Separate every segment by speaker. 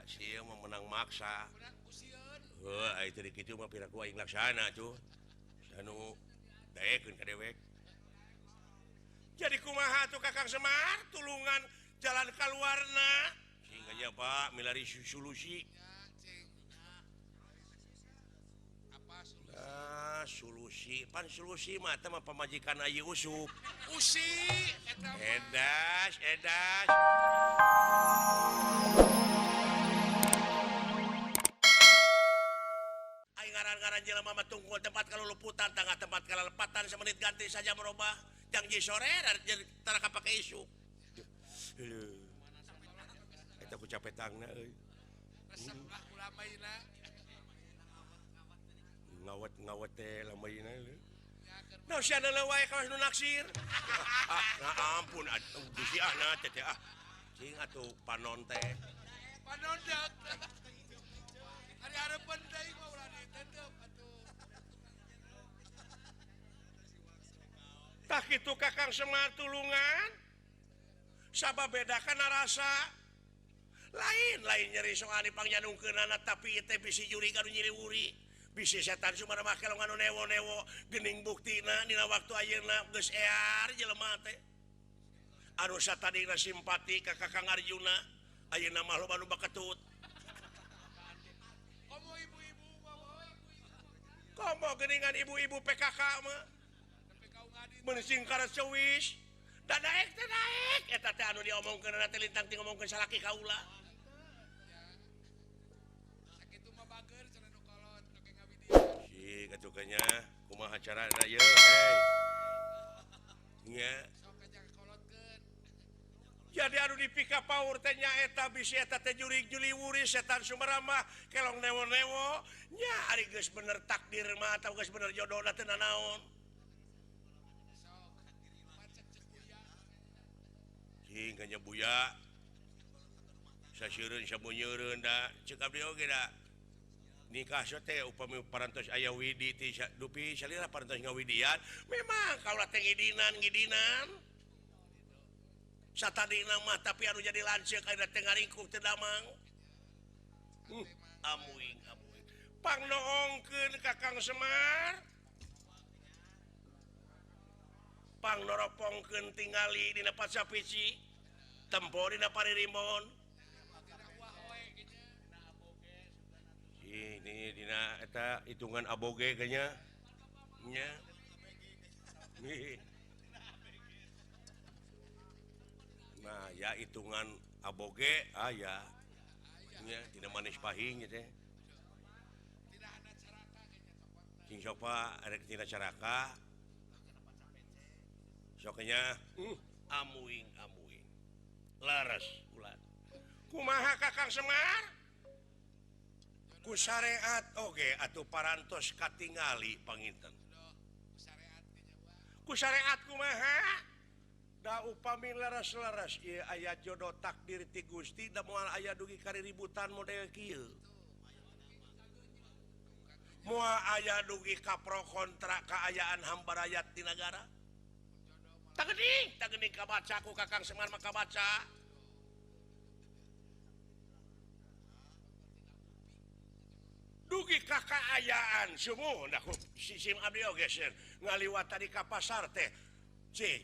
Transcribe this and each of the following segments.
Speaker 1: si mau menang maksa itu dikitu mah pira ku aing laksana tuh anu daekeun ka dewek jadi kumaha tuh Kakang Semar tulungan jalan keluarna sehingga nya Pak milari solusi solusi pan solusi mah teh mah pamajikan Ayu Usuk edas aing ngaran-ngaran jelema mah tunggu tempat kalau luputan tangga tempat kalau lepatan semenit ganti saja merubah janji sore jadi taraka pakai isu eta ku capek tangna euy ngawet teh lamaina no sia leuleuh wae kawas nu naksir ampun bisi ahna teh cing atuh panon teh panondak hari harapan deui mah ulah ditendep atuh tah kitu Kakang Semar tulungan sababedakan rasa lain nyeri soal dipangjanungkeunana tapi teh bisi juri kanu nyiri wuri bisi setan sumana mah kalau nganu newo-newo geuning buktina dina waktu ayeuna geus ear jelema teh anu satadina simpati ka Kakang Arjuna ayeuna mah loba nu baketut komo geuningan ibu-ibu PKK mah meungsing karas ceuwis da daek eta teh anu diomongkeunna teh lintang ti ngomongkeun salaki kaula si katukanya kumaha carana ye hei nya jadi anu dipika paur teh nyaeta bisi eta teh juri wuri setan Sumarama kelong newo-newo nya ari geus bener takdir mah atau geus bener jodohna teh nanaon cing kanya buya saseureun sabunyereun da ceuk abdi oge da nikah teh upami parantos aya widi ti dupi salira parantos ngawidian memang kaula teh ngidinan satadina mah tapi anu jadi lanceuk aya teh ngaringkuk teu damang amuing pangnoongkeun Kakang Semar pangnoropongkeun tingali dina Pacapici tempo dina Paririmbon ini dina eta hitungan aboge kayaknya nya nah ya hitungan aboge aya nya dina manis pahing teh sing sopa arek tina caraka sokenya amuing laras ulah kumaha Kakang Semar ku syariat oge atuh parantos katingali panginten ku syariat kumaha da upami laras-laras ieu aya jodoh takdir ti Gusti da moal aya dugi kariributan model kieu moal aya dugi ka pro kontra kaayaan hamba rakyat di negara tak geuning kabaca ku Kakang Semar mah kabaca dugi kakaayaan sumuh dah sisim abdi oge ngaliwat tadi ka pasar teh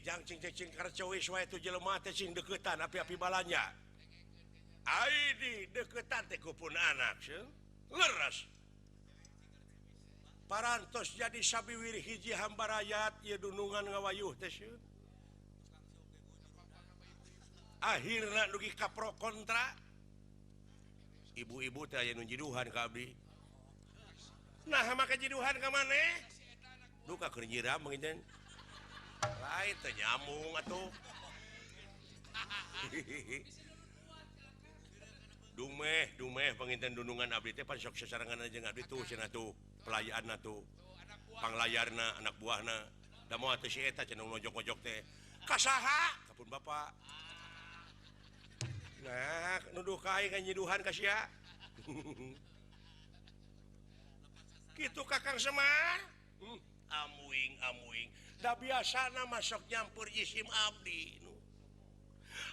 Speaker 1: jang cing karcewis wae tu jelema teh cing deukeutan api-api balanya ai di deukeutan teh kupun anak leres parantos jadi sabiwir hiji hamba rakyat ieu dunungan ngawayuh teh akhirna dugi ka pro kontra ibu-ibu teh aya nu jiduhan ka abdi nah maka jiduhan ka maneh duka keur nyiram nginten lain teh nyambung atuh dumeh panginten dunungan abdi teh pan sok sasarangan jeung abdi tuh cenah tuh pelayanna tuh panglayarna anak buahna da moal teh si eta cenah ngojok-ngojok teh kasaha kapun bapak nah nuduh ka aing nyiduhan ka sia kitu Kakang Semar amuing da biasana masuk nyampur isim abdi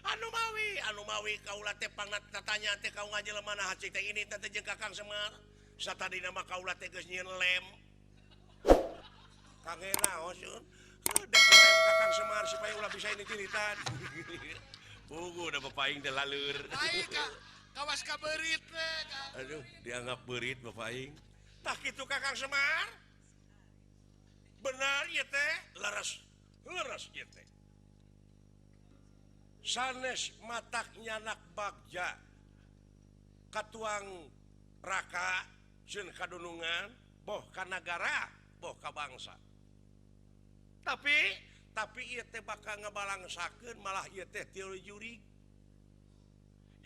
Speaker 1: Anumawi kauula tepang tatanya teh kau ngajel mana hati teh ini teh jeung Kakang Semar satadi nama kauula teh geus nyieun lem kangge naon sun dek lem Kakang Semar supaya ulah bisa ini tiritan pugu da papaing teh laleur
Speaker 2: baik kawas kaberit teh
Speaker 1: aduh dianggap berit papaing tah kitu Kakang Semar benar ieu teh leres ieu teh sanes matak nyanak bagja katuang raka jeung kadunungan boh ka nagara boh ka bangsa tapi ieu teh bakal ngabalangsakeun malah ieu teh teori jurig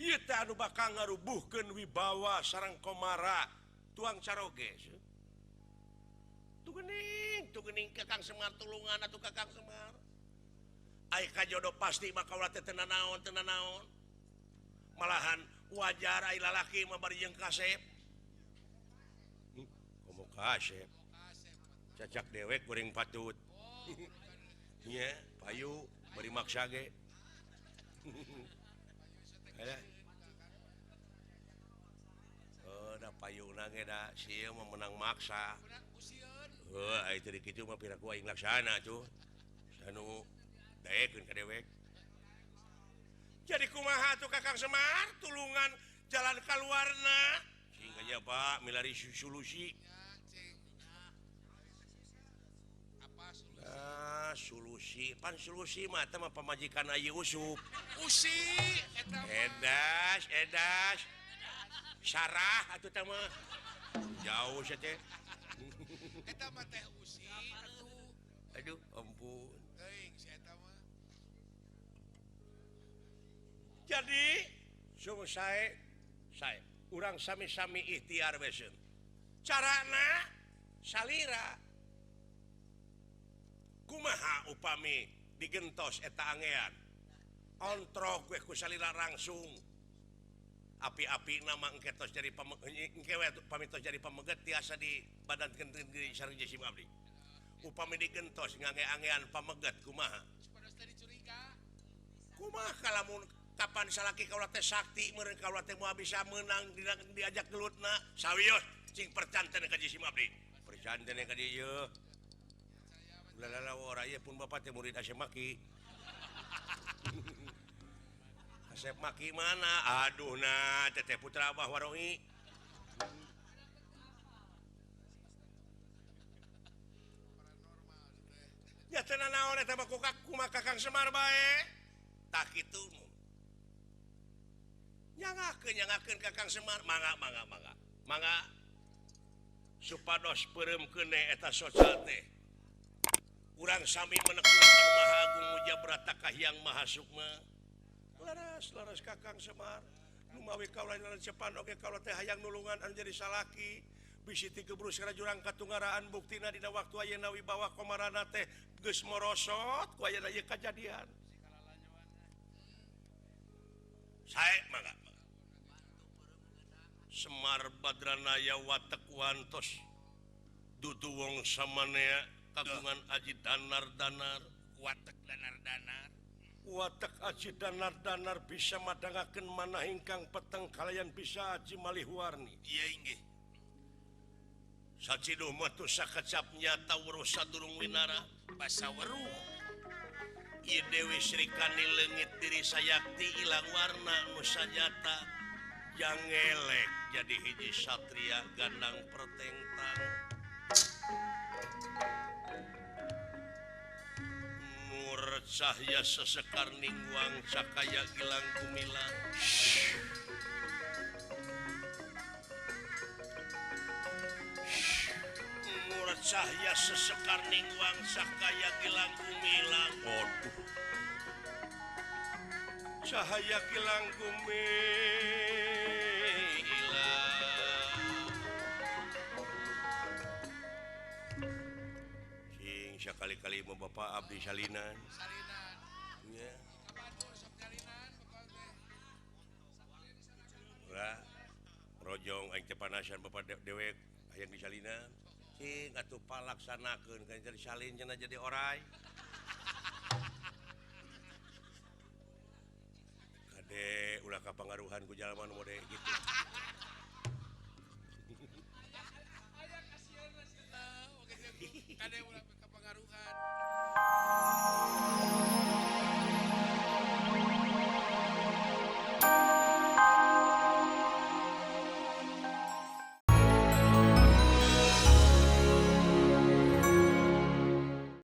Speaker 1: ieu teh anu bakal ngarubuhkeun wibawa sareng komara tuang caroge tuh geuning Kakang Semar tulungan atuh Kakang Semar ai kajodoh pasti bakal teh teu naon malahan wajar ai lalaki mah bari jeung kasep komo kasep cacak dewek goreng patut nya payu bari maksa ge ada da payuna ge da sieu mah menang maksa ai teh kitu mah piraku aing laksana tuh anu daekeun ka dewek jadi kumaha tuh Kakang Semar tulungan jalan kaluarna sehingga nya Pak milari solusi solusi mah teh mah pamajikan Yusuf
Speaker 2: usi eta
Speaker 1: edas Sarah atuh teh mah jauh sia teh
Speaker 2: eta mah teh usi
Speaker 1: aduh ampun
Speaker 2: teuing si eta mah
Speaker 1: jadi sung sae urang sami-sami ikhtiar besen carana salira kumaha upami digentos eta angean ontrok we ku salira langsung api-api nama engke tos jadi pamitos jadi pameget tiasa di badan kenting di sareng Jesim abdi upami digentos ngange-angean pameget kumaha kalamun kapan salaki kaula teh sakti meureun kaula teh moal bisa meunang diajak gelutna sawios cing percanten ka Jesim abdi percanten ka dieu lalala ora ieu pun bapak teh murid Asep Maki Asep Maki mana aduh nah teteh putra Abah Warohi ya teu naon eta mah kumaha Kakang Semar bae tah kitu nyangakeun Kakang Semar mangga supados peureumkeun eta sosial teh urang sami menekunan Maha Agung Muja Brata Kahyang Maha Sukma laras Kakang Semar numawi kaula cepan oge kaula teh hayang nulungan anu jadi salaki bisi ti gebrus kana jurang katunggaraan buktina dina waktu ayeuna wibawa komarana teh geus morosot ku ayeuna ieu kajadian sae mangga Semar Badranaya watek wantos dudu wong samanea kagungan aji danar watek aji danar bisa madangakeun manah ingkang peteng kalayan bisa aji malih warni iya inggih saciduh mah tu sakecap nyata weruh sadurung winara basa weruh ieu Dewi Srikani leungit diri sayakti ilang warna nu sanyata jang elek jadi hiji satria gandang pertengtang cahya sesekar ningwang cakaya gilang gumilang murah cahya sesekar ningwang cakaya gilang gumilang waduh cahaya gilang gumilang sekali-kali mau Bapak abdi salinan ya rojong aing teh panasan Bapak dewek hayang di salinan cing atuh palaksanakeun kan jadi salin cenah jadi orai Tuhan ku jalan mode gitu